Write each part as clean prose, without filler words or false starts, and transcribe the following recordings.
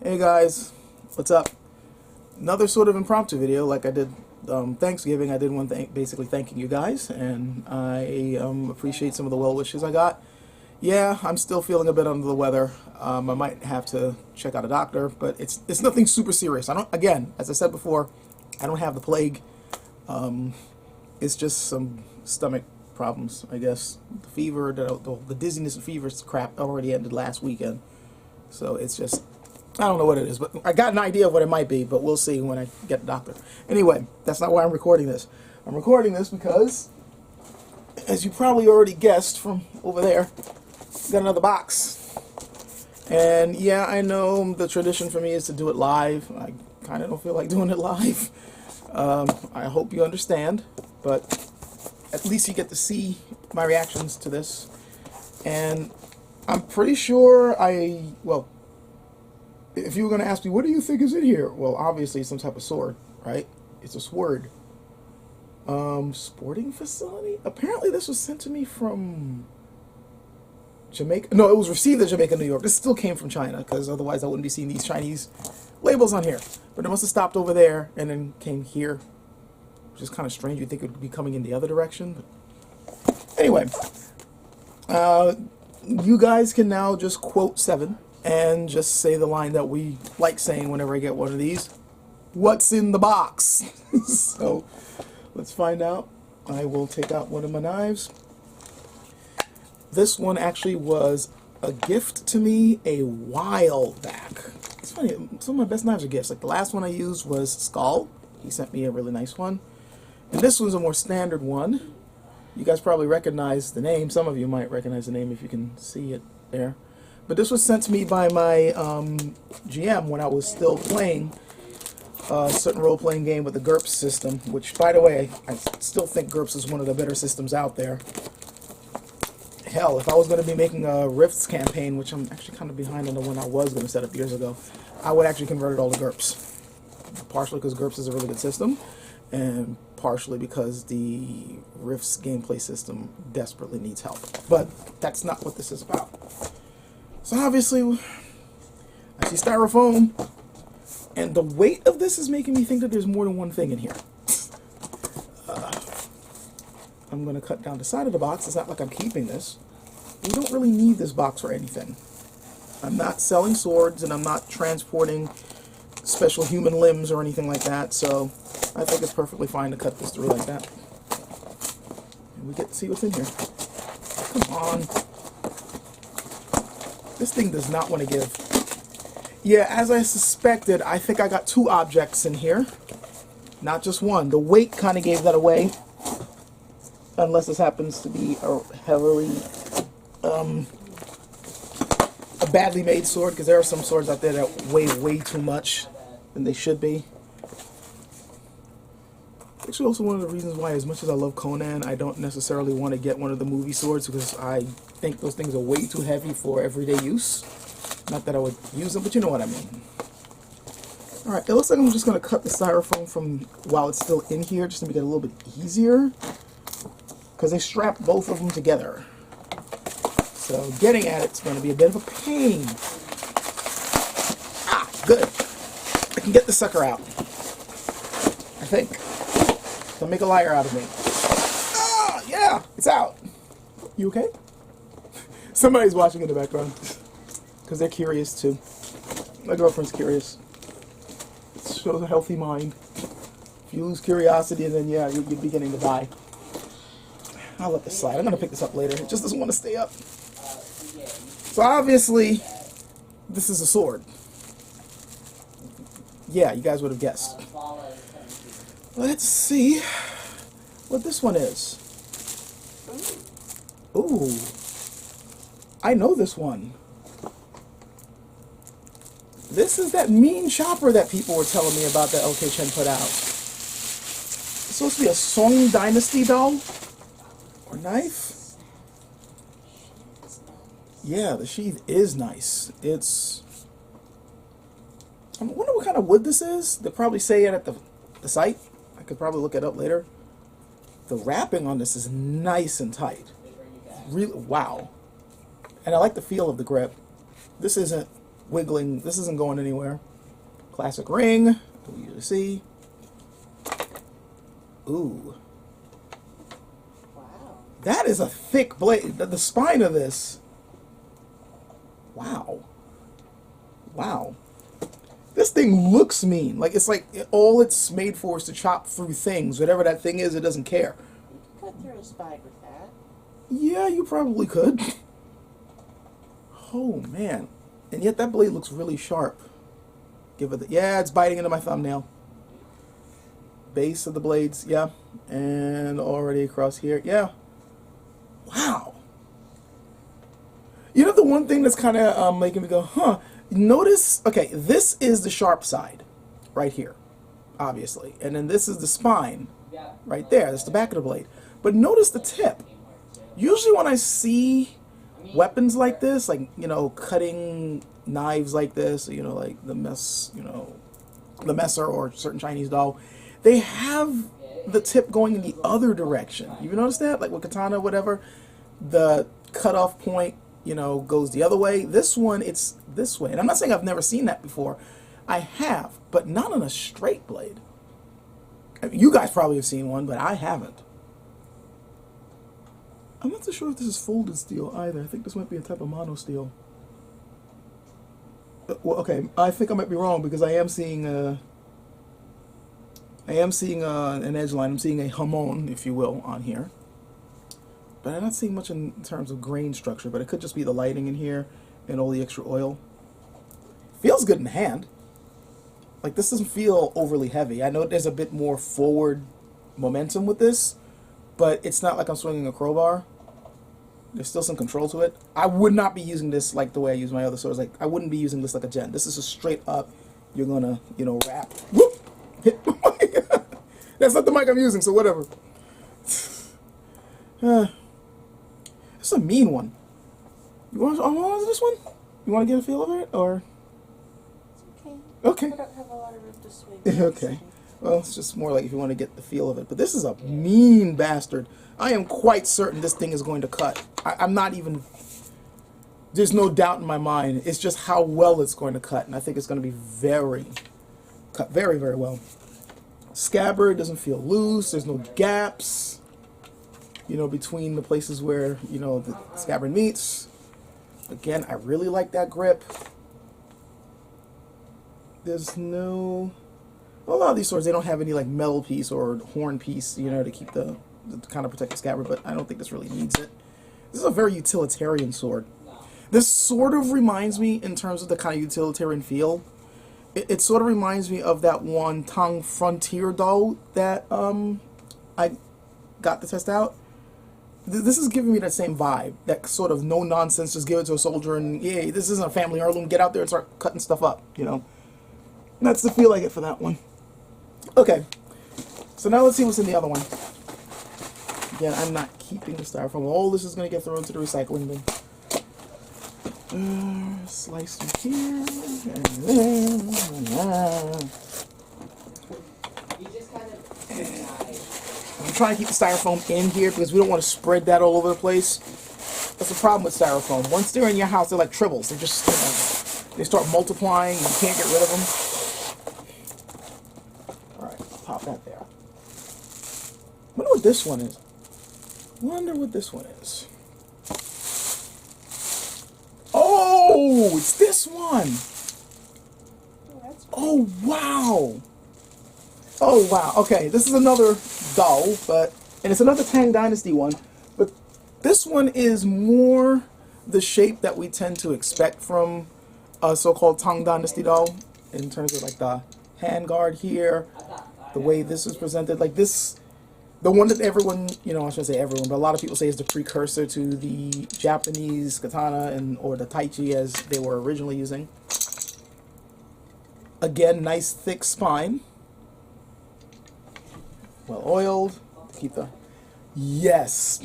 Hey guys, what's up? Another sort of impromptu video like I did Thanksgiving. I did one thing basically thanking you guys, and I appreciate some of the well wishes I got. Yeah, I'm still feeling a bit under the weather. I might have to check out a doctor, but it's nothing super serious. I don't, again, as I said before, I don't have the plague. It's just some stomach problems, I guess. The fever, the dizziness and fever crap already ended last weekend. So it's just, I don't know what it is, but I got an idea of what it might be, but we'll see when I get the doctor. Anyway, that's not why I'm recording this. I'm recording this because, as you probably already guessed from over there, got another box. And yeah, I know the tradition for me is to do it live. I kind of don't feel like doing it live. I hope you understand, but at least you get to see my reactions to this. And I'm pretty sure well, if you were going to ask me, what do you think is in here? Well, obviously some type of sword, right? It's a sword. Sporting facility? Apparently this was sent to me from Jamaica. No, it was received in Jamaica, New York. This still came from China, because otherwise I wouldn't be seeing these Chinese labels on here. But it must have stopped over there and then came here, which is kind of strange. You'd think it would be coming in the other direction. But anyway, you guys can now just quote 7 and just say the line that we like saying whenever I get one of these. What's in the box? So let's find out. I will take out one of my knives. This one actually was a gift to me a while back. It's funny, some of my best knives are gifts. Like the last one I used was Skull. He sent me a really nice one. And this one's a more standard one. You guys probably recognize the name. Some of you might recognize the name if you can see it there. But this was sent to me by my GM when I was still playing a certain role-playing game with the GURPS system, which, by the way, I still think GURPS is one of the better systems out there. Hell, if I was going to be making a Rifts campaign, which I'm actually kind of behind on the one I was going to set up years ago, I would actually convert it all to GURPS. Partially because GURPS is a really good system, and partially because the Rifts gameplay system desperately needs help. But that's not what this is about. So obviously, I see styrofoam, and the weight of this is making me think that there's more than one thing in here. I'm going to cut down the side of the box. It's not like I'm keeping this. We don't really need this box for anything. I'm not selling swords, and I'm not transporting special human limbs or anything like that, so I think it's perfectly fine to cut this through like that. And we get to see what's in here. Come on. This thing does not want to give. Yeah, as I suspected, I think I got 2 objects in here. Not just one. The weight kind of gave that away. Unless this happens to be a heavily, a badly made sword, because there are some swords out there that weigh way too much than they should be. Actually, also one of the reasons why, as much as I love Conan, I don't necessarily want to get one of the movie swords, because I think those things are way too heavy for everyday use. Not that I would use them, but you know what I mean. Alright, it looks like I'm just going to cut the styrofoam from while it's still in here, just to make it a little bit easier, because they strap both of them together. So getting at it's going to be a bit of a pain. Ah, good. I can get the sucker out, I think. Don't make a liar out of me. Ah, yeah, it's out. You okay? Somebody's watching in the background, because they're curious too. My girlfriend's curious. It shows a healthy mind. If you lose curiosity, then yeah, you're beginning to die. I'll let this slide. I'm going to pick this up later. It just doesn't want to stay up. So obviously, this is a sword. Yeah, you guys would have guessed. Let's see what this one is. Ooh. I know this one. This is that mean chopper that people were telling me about that LK Chen put out. It's supposed to be a Song Dynasty doll? Or knife? Yeah, the sheath is nice. It's... I wonder what kind of wood this is. They'll probably say it at the site. I could probably look it up later. The wrapping on this is nice and tight. Really, wow. And I like the feel of the grip. This isn't wiggling. This isn't going anywhere. Classic ring that we usually see. Ooh. Wow. That is a thick blade. The spine of this. Wow. Wow. This thing looks mean. Like, it's like all it's made for is to chop through things. Whatever that thing is, it doesn't care. You could cut through a spike with that. Yeah, you probably could. Oh, man. And yet that blade looks really sharp. Give it the... Yeah, it's biting into my thumbnail. Base of the blades, yeah. And already across here, yeah. Wow. You know the one thing that's kind of making me go, huh? Notice, okay, this is the sharp side, right here, obviously. And then this is the spine, right there. That's the back of the blade. But notice the tip. Usually when I see weapons like this, like, you know, cutting knives like this, you know, like the the Messer or certain Chinese doll, they have the tip going in the other direction. You notice that? Like with katana, whatever, the cutoff point, you know, goes the other way. This one, it's this way. And I'm not saying I've never seen that before. I have, but not on a straight blade. I mean, you guys probably have seen one, but I haven't. I'm not so sure if this is folded steel either. I think this might be a type of mono steel. Well, okay, I think I might be wrong because I am seeing an edge line. I'm seeing a hamon, if you will, on here. But I'm not seeing much in terms of grain structure, but it could just be the lighting in here and all the extra oil. Feels good in the hand. Like, this doesn't feel overly heavy. I know there's a bit more forward momentum with this, but it's not like I'm swinging a crowbar. There's still some control to it. I would not be using this like the way I use my other swords. Like, I wouldn't be using this like a gen. This is a straight up, you're gonna, you know, wrap. Whoop! Hit the mic. That's not the mic I'm using, so whatever. It's a mean one. You want this one? You want to get a feel of it, or? It's okay. Okay. I don't have a lot of room to swing. Okay. Well, it's just more like if you want to get the feel of it. But this is a mean bastard. I am quite certain this thing is going to cut. I'm not even... There's no doubt in my mind. It's just how well it's going to cut. And I think it's going to be cut very, very well. Scabbard doesn't feel loose. There's no gaps, you know, between the places where, you know, the scabbard meets. Again, I really like that grip. There's no... A lot of these swords, they don't have any like metal piece or horn piece, you know, to keep to kind of protect the scabbard, but I don't think this really needs it. This is a very utilitarian sword. This sort of reminds me, in terms of the kind of utilitarian feel, it sort of reminds me of that one Tang Frontier doll that I got to test out. This is giving me that same vibe, that sort of no nonsense, just give it to a soldier and, yeah, this isn't a family heirloom, get out there and start cutting stuff up, you know. That's the feel I get for that one. Okay, so now let's see what's in the other one. Again, I'm not keeping the styrofoam. All this is going to get thrown into the recycling bin. Slice through here, and then... I'm trying to keep the styrofoam in here because we don't want to spread that all over the place. That's the problem with styrofoam. Once they're in your house, they're like tribbles. They're just, you know, they start multiplying and you can't get rid of them. Pop that there. Wonder what this one is. Wonder what this one is. Oh, it's this one. Oh, wow. Oh, wow. Okay, this is another doll, and it's another Tang Dynasty one, but this one is more the shape that we tend to expect from a so-called Tang Dynasty doll, in terms of like the handguard here, the way this is presented, like this, the one that everyone, you know, I shouldn't say everyone, but a lot of people say is the precursor to the Japanese katana or the taichi as they were originally using. Again, nice thick spine, well oiled. Keep the... Yes.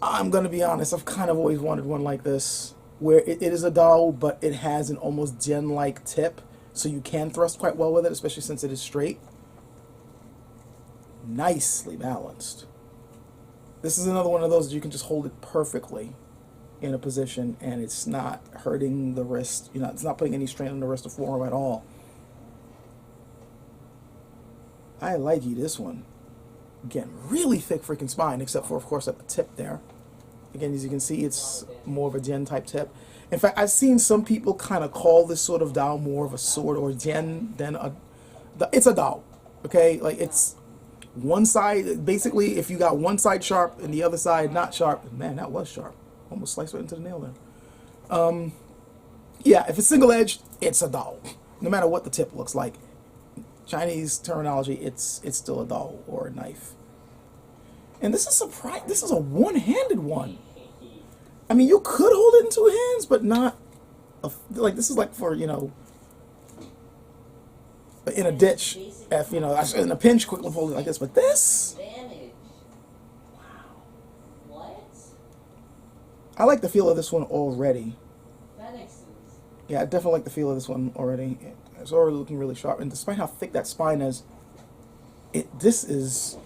I'm gonna be honest. I've kind of always wanted one like this, where it is a doll, but it has an almost gen-like tip. So you can thrust quite well with it, especially since it is straight. Nicely balanced. This is another one of those that you can just hold it perfectly. in a position and it's not hurting the wrist. You know, it's not putting any strain on the wrist or forearm at all. I like this one. Again, really thick freaking spine, except for, of course, at the tip there. Again, as you can see, it's more of a Jian type tip. In fact, I've seen some people kind of call this sort of Dao more of a sword or Jian than a... It's a Dao, okay? Like, it's one side... Basically, if you got one side sharp and the other side not sharp... Man, that was sharp. Almost sliced right into the nail there. Yeah, if it's single-edged, it's a Dao. No matter what the tip looks like. Chinese terminology, it's still a Dao or a knife. And this is this is a one-handed one. I mean, you could hold it in two hands, but not like this is like for, you know, in a ditch, if you know, in a pinch, quickly hold it like this. But this, I like the feel of this one already. Yeah, I definitely like the feel of this one already. It's already looking really sharp, and despite how thick that spine is, this is...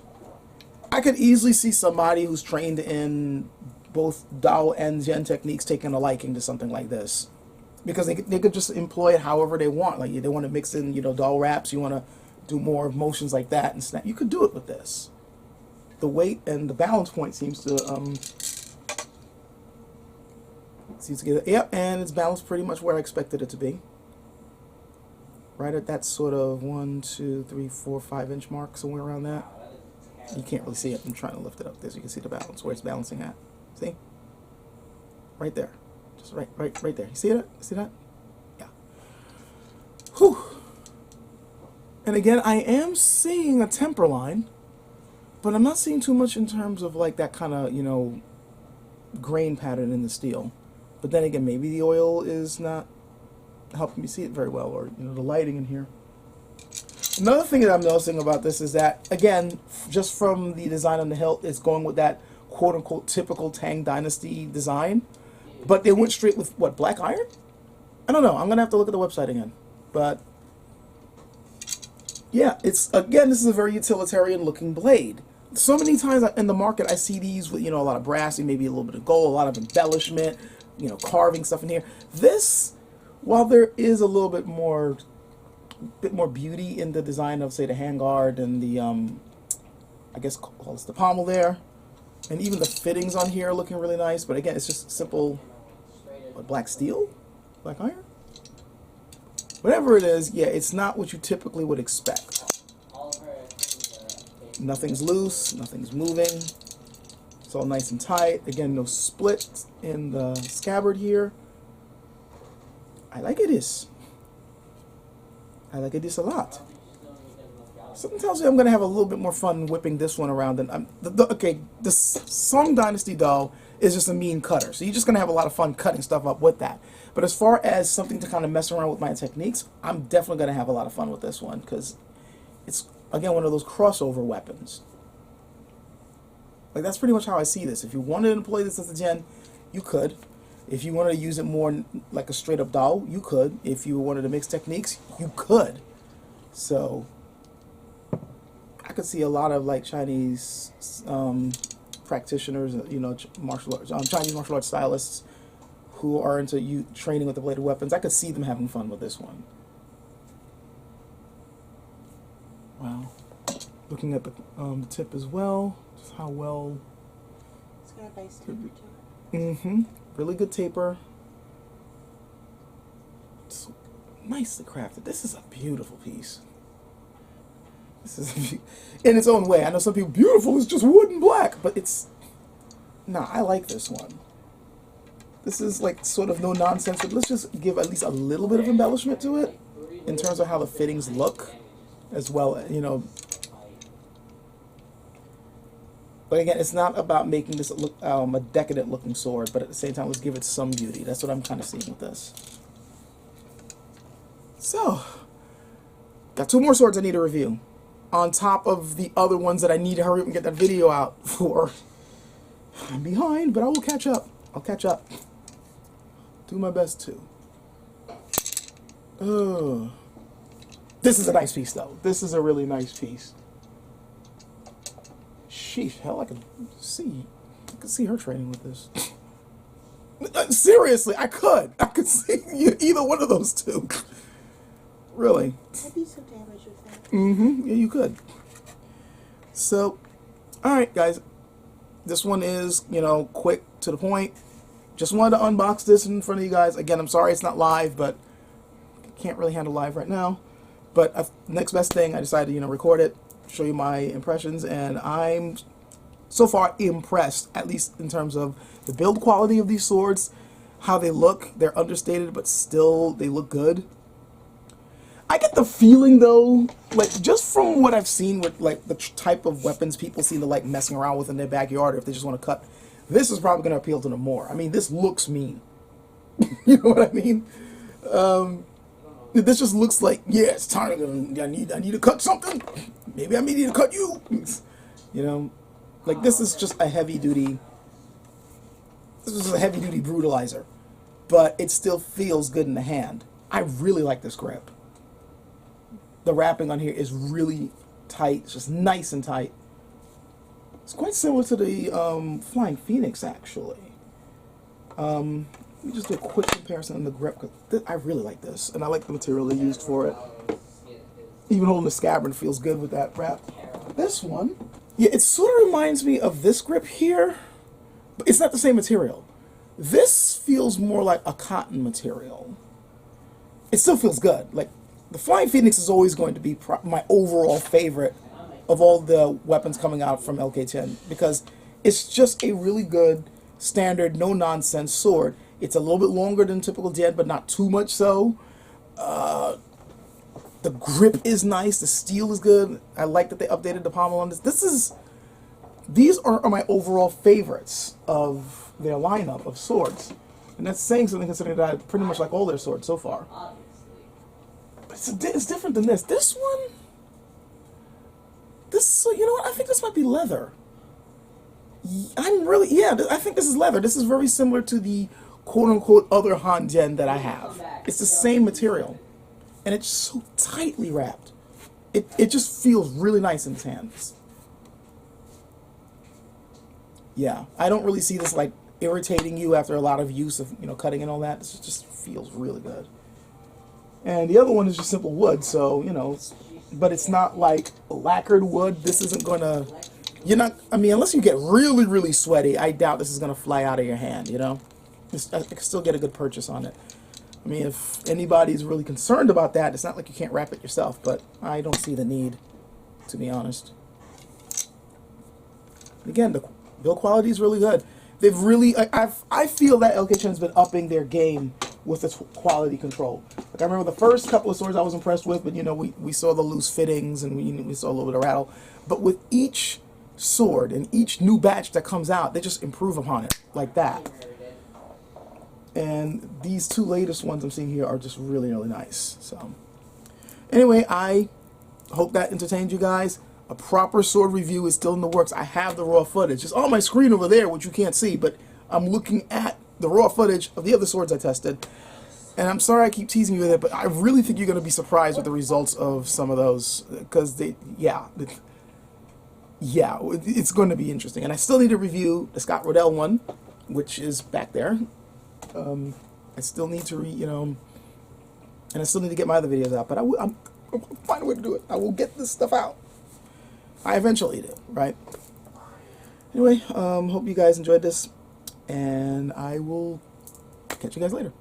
I could easily see somebody who's trained in both Dao and Jian techniques taking a liking to something like this, because they could just employ it however they want. Like, they want to mix in, you know, Dao wraps, you want to do more motions like that and snap. You could do it with this. The weight and the balance point seems to get, yep, and it's balanced pretty much where I expected it to be. Right at that sort of 1, 2, 3, 4, 5 inch mark, somewhere around that. You can't really see it. I'm trying to lift it up there so you can see the balance, where it's balancing at. See? Right there. Just right there. You see it? See that? Yeah. Whew. And again, I am seeing a temper line, but I'm not seeing too much in terms of like that kind of, you know, grain pattern in the steel. But then again, maybe the oil is not helping me see it very well, or, you know, the lighting in here. Another thing that I'm noticing about this is that, again, just from the design on the hilt, it's going with that quote-unquote typical Tang Dynasty design, but they went straight with, what, black iron? I don't know. I'm going to have to look at the website again. But, yeah, it's, again, this is a very utilitarian-looking blade. So many times in the market, I see these with, you know, a lot of brassing, maybe a little bit of gold, a lot of embellishment, you know, carving stuff in here. This, while there is a little bit more beauty in the design of, say, the handguard and the, I guess, calls the pommel there, and even the fittings on here are looking really nice. But again, it's just simple, what, black steel, black iron, whatever it is. Yeah, it's not what you typically would expect. Nothing's loose, nothing's moving. It's all nice and tight. Again, no split in the scabbard here. I like it is. I like it a lot. Something tells me I'm going to have a little bit more fun whipping this one around than okay, the Song Dynasty Dao is just a mean cutter, so you're just going to have a lot of fun cutting stuff up with that. But as far as something to kind of mess around with my techniques, I'm definitely going to have a lot of fun with this one, because it's, again, one of those crossover weapons. Like, that's pretty much how I see this. If you wanted to employ this as a Jian, you could. If you wanted to use it more like a straight-up Dao, you could. If you wanted to mix techniques, you could. So, I could see a lot of, like, Chinese practitioners, you know, martial arts, Chinese martial arts stylists who are into training with the bladed weapons. I could see them having fun with this one. Wow. Looking at the tip as well, just how well... It's got a nice taper to it. Mm-hmm. Really good taper. It's nicely crafted. This is a beautiful piece. This is in its own way. I know some people, beautiful is just wood and black, but it's... Nah, I like this one. This is like sort of no nonsense, but let's just give at least a little bit of embellishment to it in terms of how the fittings look, as well, you know. But again, it's not about making this look a decadent looking sword, but at the same time, let's give it some beauty. That's what I'm kind of seeing with this. So, got 2 more swords I need to review, on top of the other ones that I need to hurry up and get that video out for. I'm behind, but I will catch up. I'll catch up. Do my best to. This is a nice piece, though. This is a really nice piece. Sheesh, hell, I can see her training with this. Seriously, I could see either one of those two. Really. I'd be so damaged with that. Yeah, you could. So, all right, guys. This one is, quick to the point. Just wanted to unbox this in front of you guys. Again, I'm sorry it's not live, but I can't really handle live right now. But next best thing, I decided to, record it, show you my impressions, and I'm so far impressed, at least in terms of the build quality of these swords, how they look. They're understated, but still they look good. I get the feeling though, like just from what I've seen with like the type of weapons people seem to like messing around with in their backyard, or if they just want to cut, this is probably going to appeal to them more. I mean, this looks mean. You know what I mean? This just looks like, yeah, it's time. I need to cut something. Maybe I need to cut you. Like this is just a heavy duty. This is a heavy duty brutalizer, but it still feels good in the hand. I really like this grip. The wrapping on here is really tight. It's just nice and tight. It's quite similar to the Flying Phoenix, actually. Let me just do a quick comparison on the grip. I really like this, and I like the material they used for it. Even holding the scabbard feels good with that wrap. This one, yeah, it sort of reminds me of this grip here, but it's not the same material. This feels more like a cotton material. It still feels good. Like, the Flying Phoenix is always going to be my overall favorite of all the weapons coming out from LK10 because it's just a really good, standard, no-nonsense sword. It's a little bit longer than typical Dien, but not too much so. The grip is nice. The steel is good. I like that they updated the pommel on this. These are my overall favorites of their lineup of swords. And that's saying something considering that I pretty much like all their swords so far. It's different than this. This one, you know what? I think this might be leather. I think this is leather. This is very similar to the quote-unquote other Han Dien that I have. It's the same material. And it's so tightly wrapped. It just feels really nice in its hands. Yeah, I don't really see this like irritating you after a lot of use of, cutting and all that. This just feels really good. And the other one is just simple wood, so, but it's not like lacquered wood. This isn't going to, unless you get really, really sweaty, I doubt this is going to fly out of your hand, I can still get a good purchase on it. I mean, if anybody's really concerned about that, it's not like you can't wrap it yourself, but I don't see the need, to be honest. Again, the build quality is really good. They've really, I feel that LK10's been upping their game with its quality control. Like I remember the first couple of swords I was impressed with, but we saw the loose fittings and we saw a little bit of rattle. But with each sword and each new batch that comes out, they just improve upon it like that. And these two latest ones I'm seeing here are just really, really nice. So anyway, I hope that entertained you guys. A proper sword review is still in the works. I have the raw footage. It's on my screen over there, which you can't see, but I'm looking at the raw footage of the other swords I tested. And I'm sorry I keep teasing you with it, but I really think you're going to be surprised with the results of some of those. Because it's going to be interesting. And I still need to review the Scott Rodell one, which is back there. I still need to and I still need to get my other videos out. But I'm find a way to do it. I will get this stuff out. I eventually do, right? Anyway, hope you guys enjoyed this, and I will catch you guys later.